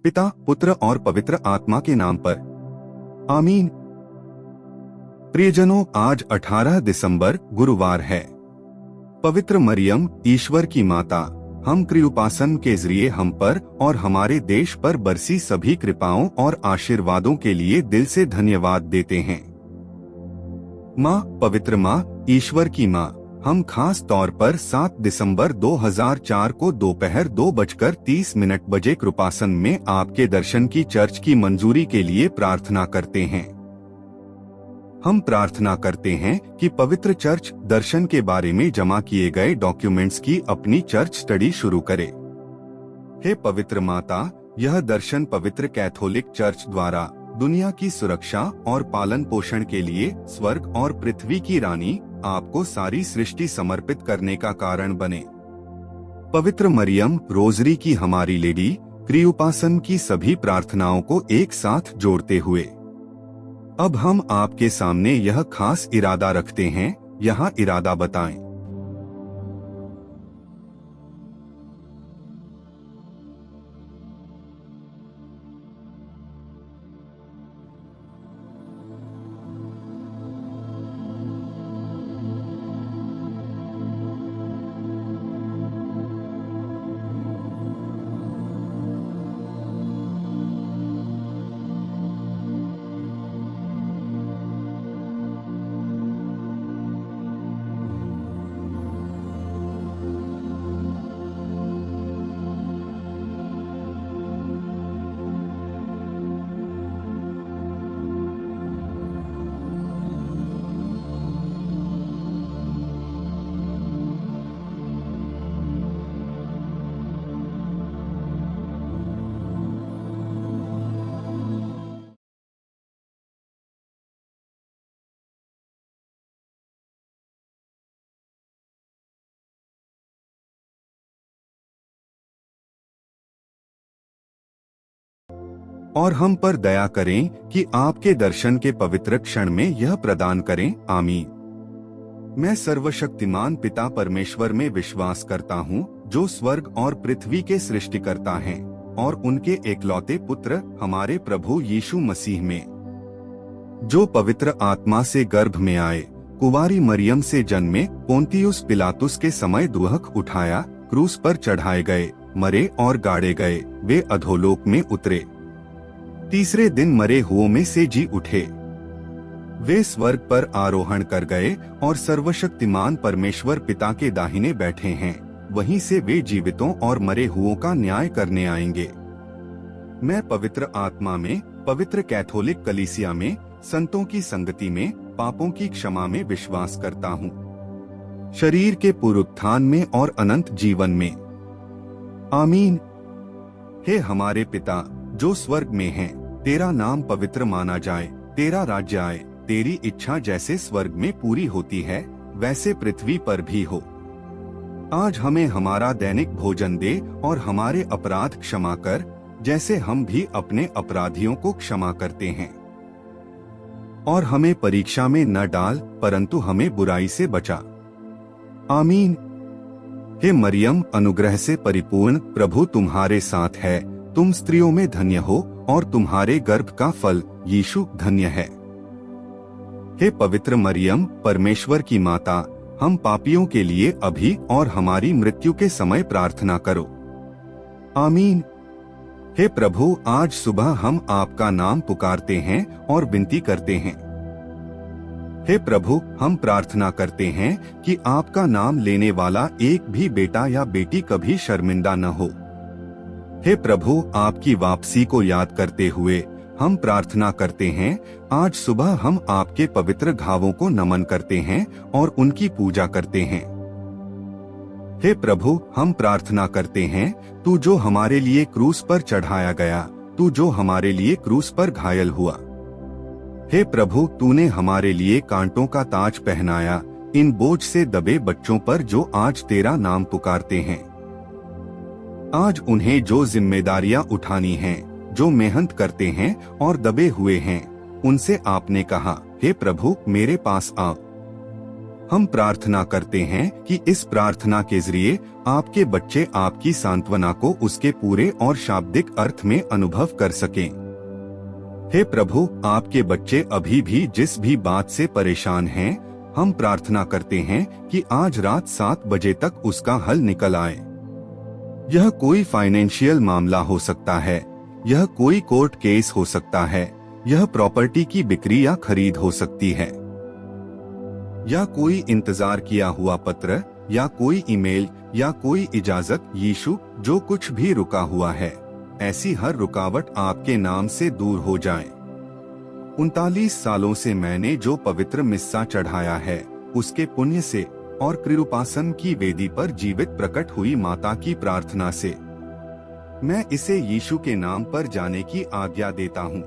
पिता, पुत्र और पवित्र आत्मा के नाम पर, आमीन। प्रियजनों, आज 18 दिसंबर गुरुवार है। पवित्र मरियम, ईश्वर की माता, हम कृपासन के जरिए हम पर और हमारे देश पर बरसी सभी कृपाओं और आशीर्वादों के लिए दिल से धन्यवाद देते हैं। माँ, पवित्र माँ, ईश्वर की माँ, हम खास तौर पर 7 दिसंबर 2004 को दोपहर 2:30 बजे कृपासन में आपके दर्शन की चर्च की मंजूरी के लिए प्रार्थना करते हैं। हम प्रार्थना करते हैं कि पवित्र चर्च दर्शन के बारे में जमा किए गए डॉक्यूमेंट्स की अपनी चर्च स्टडी शुरू करे। हे पवित्र माता, यह दर्शन पवित्र कैथोलिक चर्च द्वारा दुनिया की सुरक्षा और पालन पोषण के लिए स्वर्ग और पृथ्वी की रानी आपको सारी सृष्टि समर्पित करने का कारण बने। पवित्र मरियम, रोजरी की हमारी लेडी, कृपासन की सभी प्रार्थनाओं को एक साथ जोड़ते हुए अब हम आपके सामने यह खास इरादा रखते हैं। यहाँ इरादा बताएं। और हम पर दया करें कि आपके दर्शन के पवित्र क्षण में यह प्रदान करें। आमीन। मैं सर्वशक्तिमान पिता परमेश्वर में विश्वास करता हूँ, जो स्वर्ग और पृथ्वी के सृष्टिकर्ता हैं, और उनके एकलौते पुत्र हमारे प्रभु यीशु मसीह में, जो पवित्र आत्मा से गर्भ में आए, कुंवारी मरियम से जन्मे, पोंतियुस पिलातुस के समय दुहक उठाया, क्रूस पर चढ़ाए गए, मरे और गाड़े गए, वे अधोलोक में उतरे, तीसरे दिन मरे हुओं में से जी उठे, वे स्वर्ग पर आरोहण कर गए और सर्वशक्तिमान परमेश्वर पिता के दाहिने बैठे हैं। वहीं से वे जीवितों और मरे हुओं का न्याय करने आएंगे। मैं पवित्र आत्मा में, पवित्र कैथोलिक कलीसिया में, संतों की संगति में, पापों की क्षमा में विश्वास करता हूँ, शरीर के पुनरुत्थान में और अनंत जीवन में। आमीन। हे हमारे पिता जो स्वर्ग में है, तेरा नाम पवित्र माना जाए, तेरा राज्य आए, तेरी इच्छा जैसे स्वर्ग में पूरी होती है वैसे पृथ्वी पर भी हो। आज हमें हमारा दैनिक भोजन दे और हमारे अपराध क्षमा कर, जैसे हम भी अपने अपराधियों को क्षमा करते हैं, और हमें परीक्षा में न डाल, परंतु हमें बुराई से बचा। आमीन। हे मरियम, अनुग्रह से परिपूर्ण, प्रभु तुम्हारे साथ है, तुम स्त्रियों में धन्य हो और तुम्हारे गर्भ का फल यीशु धन्य है। हे पवित्र मरियम, परमेश्वर की माता, हम पापियों के लिए अभी और हमारी मृत्यु के समय प्रार्थना करो। आमीन। हे प्रभु, आज सुबह हम आपका नाम पुकारते हैं और विनती करते हैं। हे प्रभु, हम प्रार्थना करते हैं कि आपका नाम लेने वाला एक भी बेटा या बेटी कभी शर्मिंदा न हो। हे प्रभु, आपकी वापसी को याद करते हुए हम प्रार्थना करते हैं। आज सुबह हम आपके पवित्र घावों को नमन करते हैं और उनकी पूजा करते हैं। हे प्रभु, हम प्रार्थना करते हैं, तू जो हमारे लिए क्रूस पर चढ़ाया गया, तू जो हमारे लिए क्रूस पर घायल हुआ। हे प्रभु, तूने हमारे लिए कांटों का ताज पहनाया, इन बोझ से दबे बच्चों पर जो आज तेरा नाम पुकारते हैं। आज उन्हें जो जिम्मेदारियां उठानी हैं, जो मेहनत करते हैं और दबे हुए हैं, उनसे आपने कहा, हे प्रभु मेरे पास आओ। हम प्रार्थना करते हैं कि इस प्रार्थना के जरिए आपके बच्चे आपकी सांत्वना को उसके पूरे और शाब्दिक अर्थ में अनुभव कर सकें। हे प्रभु, आपके बच्चे अभी भी जिस भी बात से परेशान हैं, हम प्रार्थना करते हैं कि आज रात 7 बजे तक उसका हल निकल आए। यह कोई फाइनेंशियल मामला हो सकता है, यह कोई कोर्ट केस हो सकता है, यह प्रॉपर्टी की बिक्री या खरीद हो सकती है, या कोई इंतजार किया हुआ पत्र, या कोई ईमेल, या कोई इजाजत। यीशु, जो कुछ भी रुका हुआ है, ऐसी हर रुकावट आपके नाम से दूर हो जाए। 39 सालों से मैंने जो पवित्र मिस्सा चढ़ाया है, उसके पुण्य से और कृपासन की वेदी पर जीवित प्रकट हुई माता की प्रार्थना से मैं इसे यीशु के नाम पर जाने की आज्ञा देता हूँ।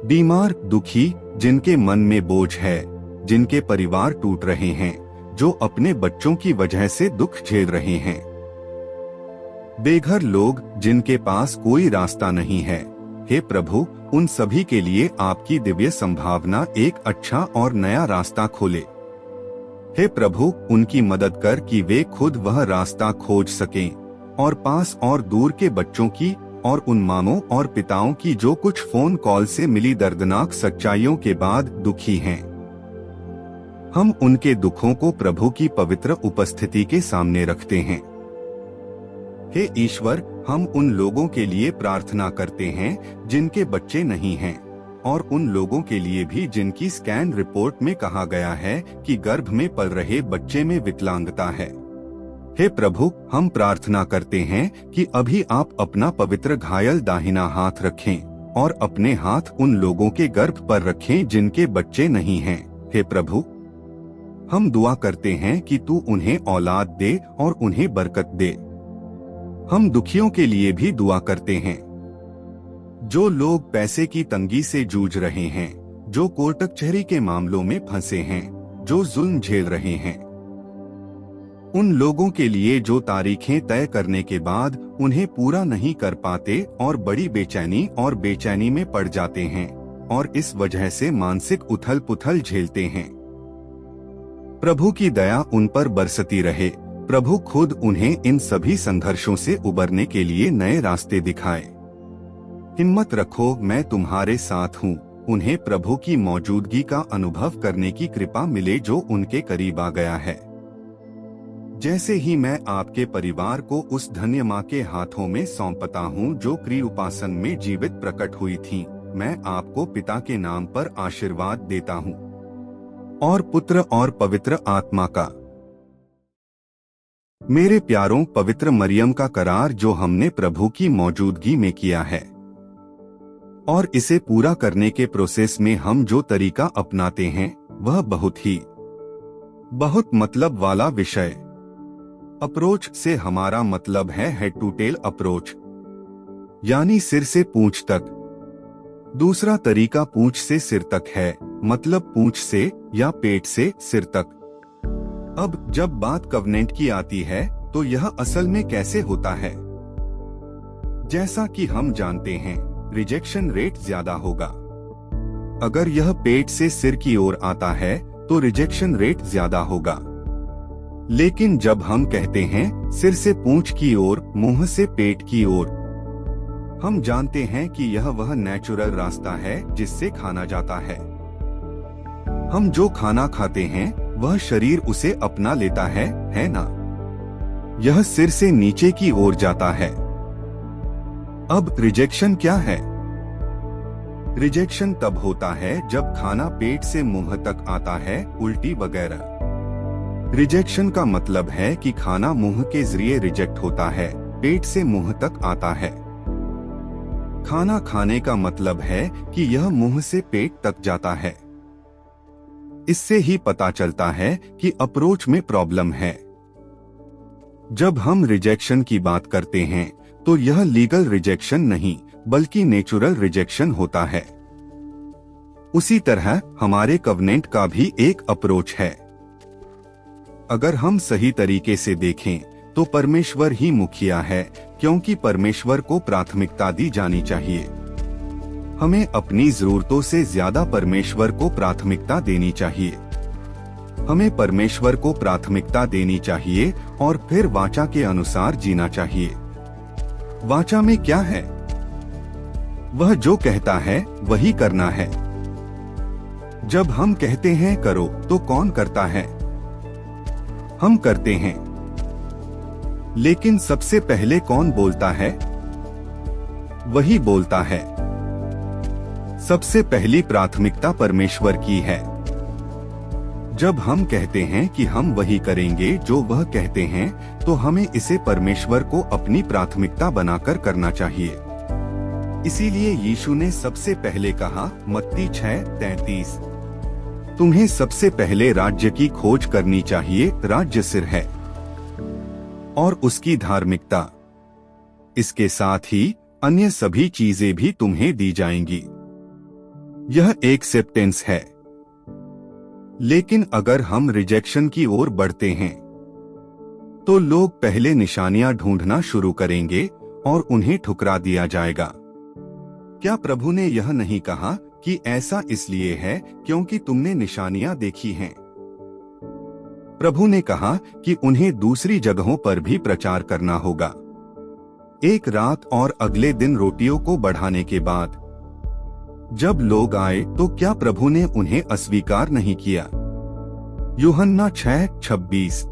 बीमार, दुखी, जिनके मन में बोझ है, जिनके परिवार टूट रहे हैं, जो अपने बच्चों की वजह से दुख झेल रहे हैं, बेघर लोग जिनके पास कोई रास्ता नहीं है, हे प्रभु, उन सभी के लिए आपकी दिव्य संभावना एक अच्छा और नया रास्ता खोले। हे प्रभु, उनकी मदद कर कि वे खुद वह रास्ता खोज सकें और पास और दूर के बच्चों की और उन मामों और पिताओं की जो कुछ फोन कॉल से मिली दर्दनाक सच्चाइयों के बाद दुखी हैं। हम उनके दुखों को प्रभु की पवित्र उपस्थिति के सामने रखते हैं। हे ईश्वर, हम उन लोगों के लिए प्रार्थना करते हैं जिनके बच्चे नहीं हैं, और उन लोगों के लिए भी जिनकी स्कैन रिपोर्ट में कहा गया है कि गर्भ में पल रहे बच्चे में विकलांगता है। हे प्रभु, हम प्रार्थना करते हैं कि अभी आप अपना पवित्र घायल दाहिना हाथ रखें और अपने हाथ उन लोगों के गर्भ पर रखें जिनके बच्चे नहीं हैं। हे प्रभु, हम दुआ करते हैं कि तू उन्हें औलाद दे और उन्हें बरकत दे। हम दुखियों के लिए भी दुआ करते हैं, जो लोग पैसे की तंगी से जूझ रहे हैं, जो कोर्ट कचहरी के मामलों में फंसे हैं, जो जुल्म झेल रहे हैं। उन लोगों के लिए जो तारीखें तय करने के बाद उन्हें पूरा नहीं कर पाते और बड़ी बेचैनी में पड़ जाते हैं और इस वजह से मानसिक उथल पुथल झेलते हैं। प्रभु की दया उन पर बरसती रहे। प्रभु खुद उन्हें इन सभी संघर्षों से उबरने के लिए नए रास्ते दिखाए। हिम्मत रखो, मैं तुम्हारे साथ हूँ। उन्हें प्रभु की मौजूदगी का अनुभव करने की कृपा मिले जो उनके करीब आ गया है। जैसे ही मैं आपके परिवार को उस धन्य माँ के हाथों में सौंपता हूँ जो कृपासन में जीवित प्रकट हुई थी, मैं आपको पिता के नाम पर आशीर्वाद देता हूँ और पुत्र और पवित्र आत्मा का। मेरे प्यारों, पवित्र मरियम का करार जो हमने प्रभु की मौजूदगी में किया है और इसे पूरा करने के प्रोसेस में हम जो तरीका अपनाते हैं वह बहुत मतलब वाला विषय। अप्रोच से हमारा मतलब है हेड टू टेल अप्रोच, यानी सिर से पूंछ तक। दूसरा तरीका पूंछ से सिर तक है, मतलब पूंछ से या पेट से सिर तक। अब जब बात कवनेंट की आती है तो यह असल में कैसे होता है? जैसा कि हम जानते हैं, रिजेक्शन रेट ज्यादा होगा। अगर यह पेट से सिर की ओर आता है तो रिजेक्शन रेट ज्यादा होगा। लेकिन जब हम कहते हैं सिर से पूंछ की ओर, मुंह से पेट की ओर, हम जानते हैं कि यह वह नेचुरल रास्ता है जिससे खाना जाता है। हम जो खाना खाते हैं वह शरीर उसे अपना लेता है ना? यह सिर से नीचे की ओर जाता है। अब रिजेक्शन क्या है? रिजेक्शन तब होता है जब खाना पेट से मुंह तक आता है, उल्टी वगैरह। रिजेक्शन का मतलब है कि खाना मुंह के जरिए रिजेक्ट होता है, पेट से मुंह तक आता है। खाना खाने का मतलब है कि यह मुंह से पेट तक जाता है। इससे ही पता चलता है कि अप्रोच में प्रॉब्लम है। जब हम रिजेक्शन की बात करते हैं तो यह लीगल रिजेक्शन नहीं बल्कि नेचुरल रिजेक्शन होता है। उसी तरह हमारे कवनेंट का भी एक अप्रोच है। अगर हम सही तरीके से देखें तो परमेश्वर ही मुखिया है, क्योंकि परमेश्वर को प्राथमिकता दी जानी चाहिए। हमें अपनी जरूरतों से ज्यादा परमेश्वर को प्राथमिकता देनी चाहिए। हमें परमेश्वर को प्राथमिकता देनी चाहिए और फिर वाचा के अनुसार जीना चाहिए। वाचा में क्या है? वह जो कहता है वही करना है। जब हम कहते हैं करो तो कौन करता है? हम करते हैं। लेकिन सबसे पहले कौन बोलता है? वही बोलता है। सबसे पहली प्राथमिकता परमेश्वर की है। जब हम कहते हैं कि हम वही करेंगे जो वह कहते हैं, तो हमें इसे परमेश्वर को अपनी प्राथमिकता बनाकर करना चाहिए। इसीलिए यीशु ने सबसे पहले कहा, मत्ती 6:33, तुम्हें सबसे पहले राज्य की खोज करनी चाहिए। राज्य सिर है और उसकी धार्मिकता, इसके साथ ही अन्य सभी चीजें भी तुम्हें दी जाएंगी। यह एक एक्सेप्टेंस है। लेकिन अगर हम रिजेक्शन की ओर बढ़ते हैं, तो लोग पहले निशानियां ढूंढना शुरू करेंगे और उन्हें ठुकरा दिया जाएगा। क्या प्रभु ने यह नहीं कहा कि ऐसा इसलिए है क्योंकि तुमने निशानियां देखी हैं? प्रभु ने कहा कि उन्हें दूसरी जगहों पर भी प्रचार करना होगा। एक रात और अगले दिन रोटियों को बढ़ाने के बाद जब लोग आए तो क्या प्रभु ने उन्हें अस्वीकार नहीं किया? यूहन्ना 6:26,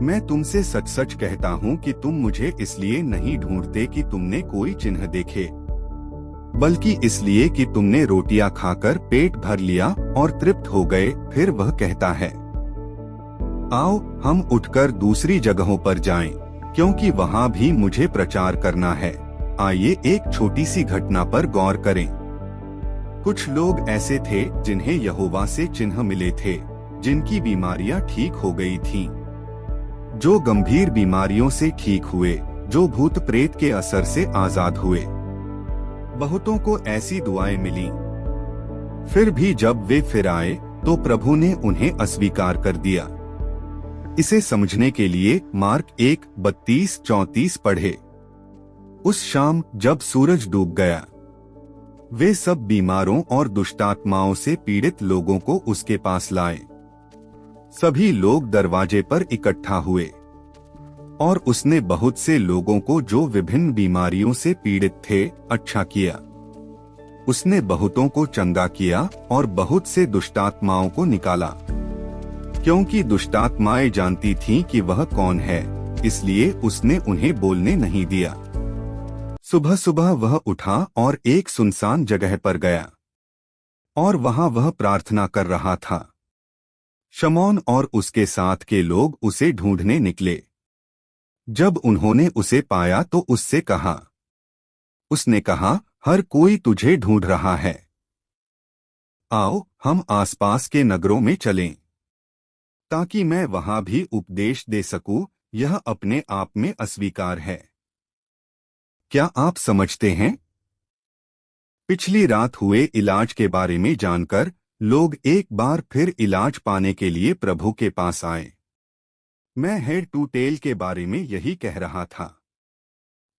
मैं तुमसे सच सच कहता हूँ कि तुम मुझे इसलिए नहीं ढूंढते कि तुमने कोई चिन्ह देखे, बल्कि इसलिए कि तुमने रोटियां खाकर पेट भर लिया और तृप्त हो गए। फिर वह कहता है, आओ हम उठकर दूसरी जगहों पर जाएं, क्योंकि वहां भी मुझे प्रचार करना है। आइए एक छोटी सी घटना पर गौर करें। कुछ लोग ऐसे थे जिन्हें यहोवा से चिन्ह मिले थे, जिनकी बीमारियां ठीक हो गई थीं, जो गंभीर बीमारियों से ठीक हुए, जो भूत प्रेत के असर से आजाद हुए। बहुतों को ऐसी दुआएं मिली। फिर भी जब वे फिर आए तो प्रभु ने उन्हें अस्वीकार कर दिया। इसे समझने के लिए मार्क 1:32-34 पढ़े। उस शाम जब सूरज डूब गया, वे सब बीमारों और दुष्टात्माओं से पीड़ित लोगों को उसके पास लाए। सभी लोग दरवाजे पर इकट्ठा हुए और उसने बहुत से लोगों को जो विभिन्न बीमारियों से पीड़ित थे अच्छा किया। उसने बहुतों को चंगा किया और बहुत से दुष्टात्माओं को निकाला, क्योंकि दुष्टात्माएं जानती थीं कि वह कौन है, इसलिए उसने उन्हें बोलने नहीं दिया। सुबह सुबह वह उठा और एक सुनसान जगह पर गया और वहां वह प्रार्थना कर रहा था। शमौन और उसके साथ के लोग उसे ढूंढने निकले। जब उन्होंने उसे पाया तो उससे कहा, उसने कहा, हर कोई तुझे ढूंढ रहा है। आओ हम आसपास के नगरों में चलें, ताकि मैं वहां भी उपदेश दे सकूं। यह अपने आप में अस्वीकार है। क्या आप समझते हैं? पिछली रात हुए इलाज के बारे में जानकर लोग एक बार फिर इलाज पाने के लिए प्रभु के पास आए। मैं हेड टू टेल के बारे में यही कह रहा था।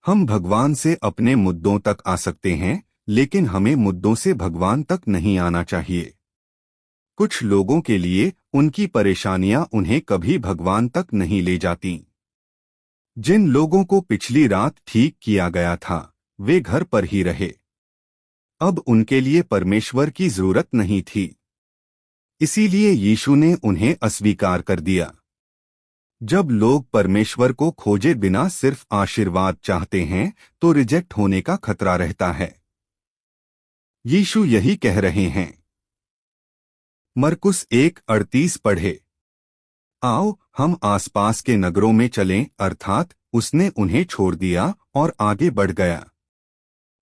हम भगवान से अपने मुद्दों तक आ सकते हैं, लेकिन हमें मुद्दों से भगवान तक नहीं आना चाहिए। कुछ लोगों के लिए उनकी परेशानियां उन्हें कभी भगवान तक नहीं ले जाती। जिन लोगों को पिछली रात ठीक किया गया था, वे घर पर ही रहे। अब उनके लिए परमेश्वर की जरूरत नहीं थी। इसीलिए यीशु ने उन्हें अस्वीकार कर दिया। जब लोग परमेश्वर को खोजे बिना सिर्फ आशीर्वाद चाहते हैं, तो रिजेक्ट होने का खतरा रहता है। यीशु यही कह रहे हैं। मरकुस 1:38 पढ़े। आओ हम आसपास के नगरों में चलें, अर्थात उसने उन्हें छोड़ दिया और आगे बढ़ गया।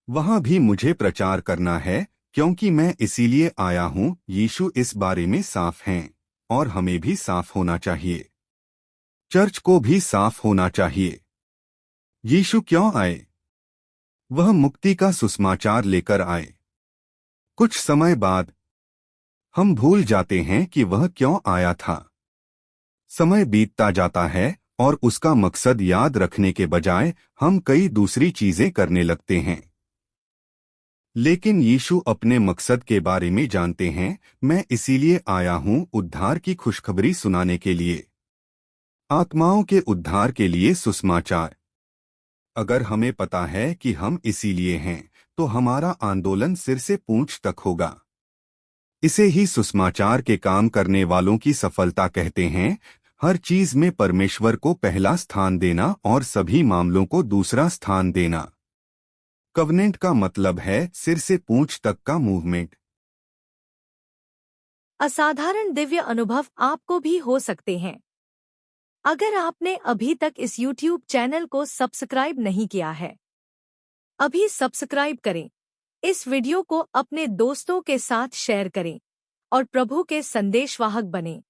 वहां भी मुझे प्रचार करना है, क्योंकि मैं इसीलिए आया हूं। यीशु इस बारे में साफ हैं और हमें भी साफ होना चाहिए। चर्च को भी साफ होना चाहिए। यीशु क्यों आए? वह मुक्ति का सुसमाचार लेकर आए। कुछ समय बाद हम भूल जाते हैं कि वह क्यों आया था। समय बीतता जाता है और उसका मकसद याद रखने के बजाय हम कई दूसरी चीजें करने लगते हैं। लेकिन यीशु अपने मकसद के बारे में जानते हैं। मैं इसीलिए आया हूँ उद्धार की खुशखबरी सुनाने के लिए, आत्माओं के उद्धार के लिए सुसमाचार। अगर हमें पता है कि हम इसीलिए हैं, तो हमारा आंदोलन सिर से पूंछ तक होगा। इसे ही सुसमाचार के काम करने वालों की सफलता कहते हैं। हर चीज में परमेश्वर को पहला स्थान देना और सभी मामलों को दूसरा स्थान देना। कवनेंट का मतलब है सिर से पूंछ तक का मूवमेंट। असाधारण दिव्य अनुभव आपको भी हो सकते हैं। अगर आपने अभी तक इस YouTube चैनल को सब्सक्राइब नहीं किया है, अभी सब्सक्राइब करें। इस वीडियो को अपने दोस्तों के साथ शेयर करें और प्रभु के संदेशवाहक बनें।